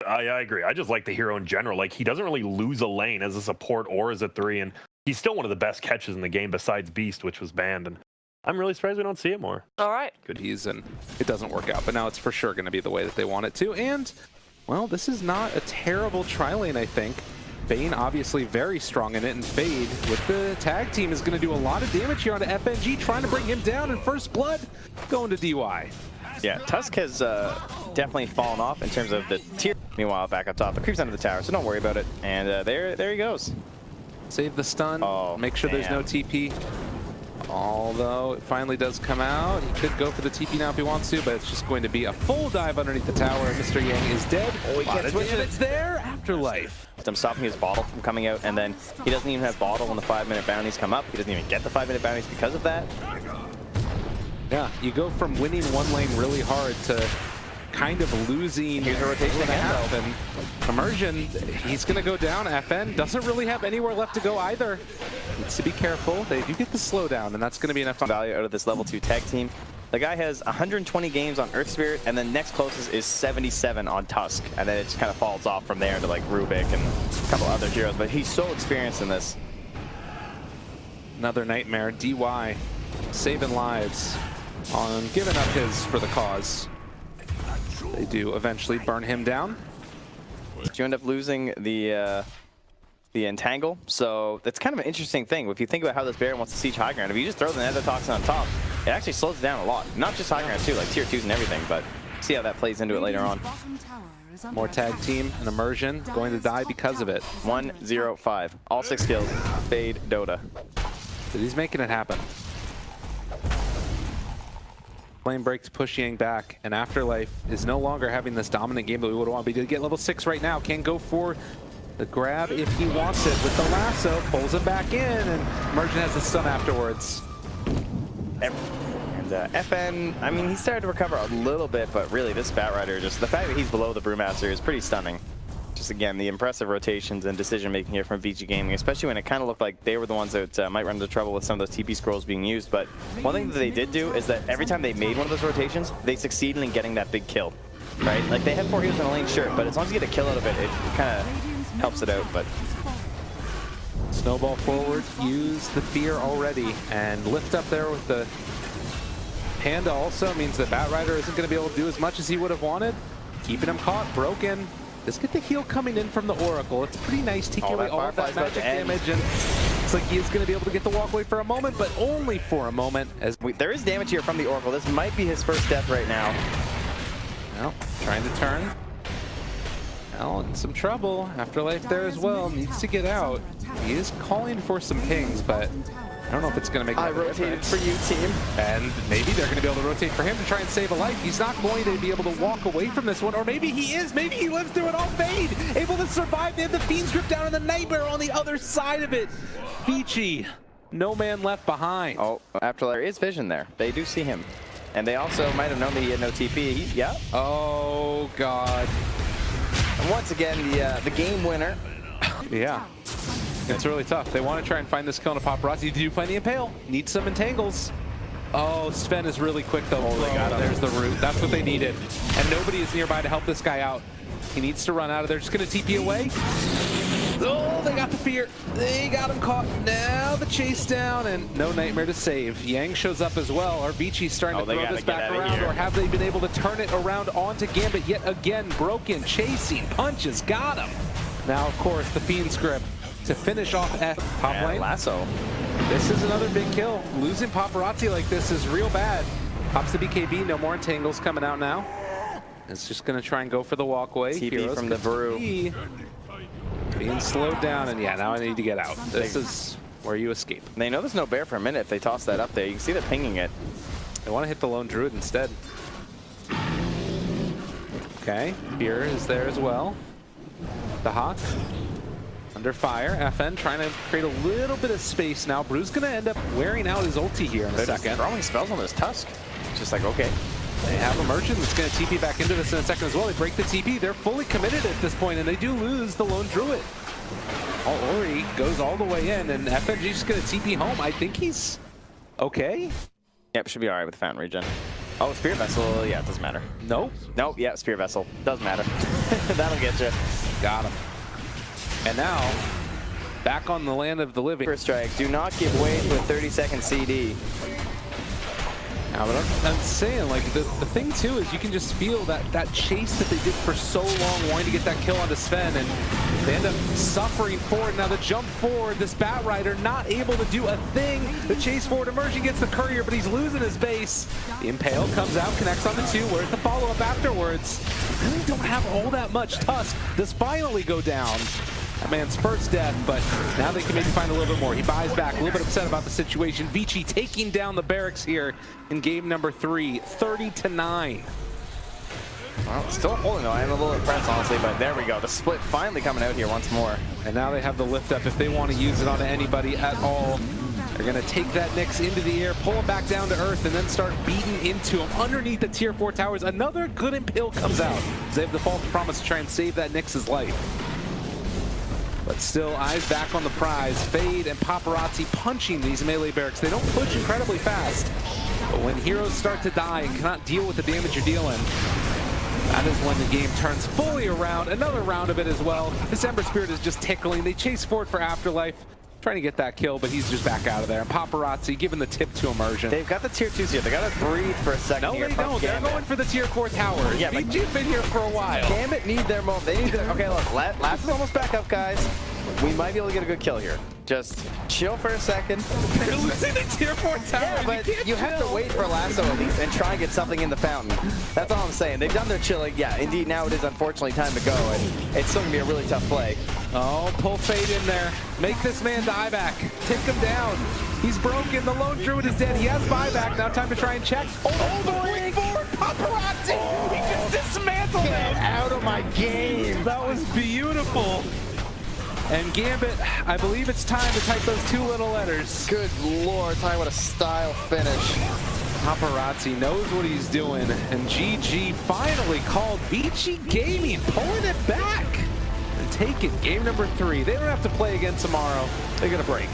I agree. I just like the hero in general. Like, he doesn't really lose a lane as a support or as a 3, and he's still one of the best catches in the game besides Beast, which was banned. And I'm really surprised we don't see it more. All right. Good use, and it doesn't work out, but now it's for sure going to be the way that they want it to. And, well, this is not a terrible tri-lane, I think. Bane obviously very strong in it, and Fade with the tag team is going to do a lot of damage here onto FNG, trying to bring him down, and First Blood going to DY. Yeah, Tusk has definitely fallen off in terms of the tier. Meanwhile, back up top, the creeps under the tower, so don't worry about it. And there he goes. Save the stun, make sure there's no TP. Although it finally does come out. He could go for the TP now if he wants to, but it's just going to be a full dive underneath the tower. Mr. Yang is dead. Oh, he can't switch it. It's there. Afterlife. I'm stopping his bottle from coming out, and then he doesn't even have bottle when the 5-minute bounties come up. He doesn't even get the 5-minute bounties because of that. Yeah, you go from winning one lane really hard to kind of losing. Here's a rotation again, though. And Immersion, he's going to go down. FN doesn't really have anywhere left to go either. Needs to be careful. They do get the slowdown, and that's going to be enough value out of this level 2 tag team. The guy has 120 games on Earth Spirit, and then next closest is 77 on Tusk. And then it just kind of falls off from there into like Rubik and a couple other heroes. But he's so experienced in this. Another nightmare. DY saving lives on giving up his for the cause. They do eventually burn him down. You end up losing the entangle, so that's kind of an interesting thing. If you think about how this Baron wants to siege high ground, if you just throw the nether toxin on top, it actually slows it down a lot. Not just high ground too, like tier 2s and everything, but see how that plays into it later on. More tag team and Immersion going to die because of it. 1-0-5. All 6 kills. Fade Dota. But he's making it happen. Flame break to push Yang back, and Afterlife is no longer having this dominant game that we would want. But he did get level 6 right now. Can go for the grab if he wants it with the lasso. Pulls him back in, and Immersion has the stun afterwards. And FN, I mean, he started to recover a little bit, but really this Batrider, just the fact that he's below the Brewmaster is pretty stunning. Just again, the impressive rotations and decision making here from Vici Gaming, especially when it kind of looked like they were the ones that might run into trouble with some of those TP scrolls being used. But one thing that they did do is that every time they made one of those rotations, they succeeded in getting that big kill, right? Like they had 4 heroes in a lane, sure, but as long as you get a kill out of it, it kind of helps it out. But snowball forward, use the fear already, and lift up there with the Panda also means that Batrider isn't going to be able to do as much as he would have wanted. Keeping him caught, broken. Let's get the heal coming in from the Oracle. It's pretty nice taking away all of that magic damage, and looks like he is going to be able to get the walkway for a moment, but only for a moment. As there is damage here from the Oracle. This might be his first death right now. Well, trying to turn. Well, in some trouble. Afterlife there as well. Needs to get out. He is calling for some pings, but I don't know if it's going to make I rotated for you, team. And maybe they're going to be able to rotate for him to try and save a life. He's not going to be able to walk away from this one, or maybe he is. Maybe he lives through it all. Fade, able to survive. They have the Fiend's Grip down and the Nightmare on the other side of it. Vici, no man left behind. Oh, Afterlife is vision there. They do see him. And they also might have known that he had no TP. Yeah. Oh, God. And once again, the game winner. Yeah. It's really tough. They want to try and find this kill on a paparazzi. Do you find the Impale? Need some entangles. Oh, Sven is really quick though. Oh, they got him. There's the root. That's what they needed. And nobody is nearby to help this guy out. He needs to run out of there. Just going to TP away. Oh, they got the fear. They got him caught. Now the chase down, and no Nightmare to save. Yang shows up as well. Are Vici starting to throw this back around, or have they been able to turn it around onto Gambit yet again? Broken, chasing, punches, got him. Now, of course, the Fiend's Grip to finish off at top lane. Lasso. This is another big kill. Losing paparazzi like this is real bad. Pops the BKB, no more entangles coming out now. It's just going to try and go for the walkway. TP Heroes from the Varu. Being slowed down, and yeah, now I need to get out. This is where you escape. They know there's no bear for a minute if they toss that up there. You can see they're pinging it. They want to hit the lone druid instead. Okay, Fear is there as well. The Hawk. Under fire, FN trying to create a little bit of space now. Brew's going to end up wearing out his ulti here in a second. Throwing spells on this Tusk. It's just like, okay. They have Immersion that's going to TP back into this in a second as well. They break the TP. They're fully committed at this point, and they do lose the lone druid. Ori goes all the way in, and FNG's just going to TP home. I think he's okay. Yep, should be all right with Fountain Regen. Oh, Spirit Vessel, yeah, it doesn't matter. Nope. Nope, yeah, Spirit Vessel, doesn't matter. That'll get you. Got him. And now, back on the land of the living. First strike, do not give way to a 30-second CD. Now, but I'm saying, like, the thing too is you can just feel that chase that they did for so long, wanting to get that kill onto Sven, and they end up suffering forward. Now the jump forward, this Bat Rider not able to do a thing. The chase forward immersion gets the courier, but he's losing his base. The Impale comes out, connects on the 2. Where's the follow-up afterwards? Really don't have all that much. Tusk does finally go down. That man's first death, but now they can maybe find a little bit more. He buys back, a little bit upset about the situation. Vici taking down the barracks here in game number 3, 30-9. Well, still holding though. I am a little impressed, honestly, but there we go. The split finally coming out here once more. And now they have the lift up if they want to use it onto anybody at all. They're going to take that Nyx into the air, pull him back down to earth, and then start beating into him underneath the tier 4 towers. Another good Impale comes out. They have the false promise to try and save that Nyx's life. But still, eyes back on the prize. Fade and Paparazzi punching these melee barracks. They don't push incredibly fast, but when heroes start to die and cannot deal with the damage you're dealing, that is when the game turns fully around. Another round of it as well. December Spirit is just tickling. They chase forward for Afterlife, trying to get that kill, but he's just back out of there. And Paparazzi giving the tip to immersion. They've got the tier 2s here. They got to breathe for a second here. No, they don't. They're going for the tier 4 towers. Yeah, but you've been here for a while. Gambit need their moment. They need their... Okay, look, Last is almost back up, guys. We might be able to get a good kill here. Just chill for a second. They're losing the tier 4 tower. Yeah, but you have to wait for Lasso at least and try and get something in the fountain. That's all I'm saying. They've done their chilling. Yeah, indeed, now it is unfortunately time to go, and it's still going to be a really tough play. Oh, pull Fade in there. Make this man die back. Take him down. He's broken. The lone druid is dead. He has buyback. Now time to try and check. Oh, the blink forward. Paparazzi. He just dismantled him. Get out of my game. That was beautiful. And Gambit, I believe it's time to type those 2 little letters. Good lord, talking about a style finish. Paparazzi knows what he's doing, and GG finally called. Vici Gaming pulling it back and taking game number 3. They don't have to play again tomorrow. They get a break.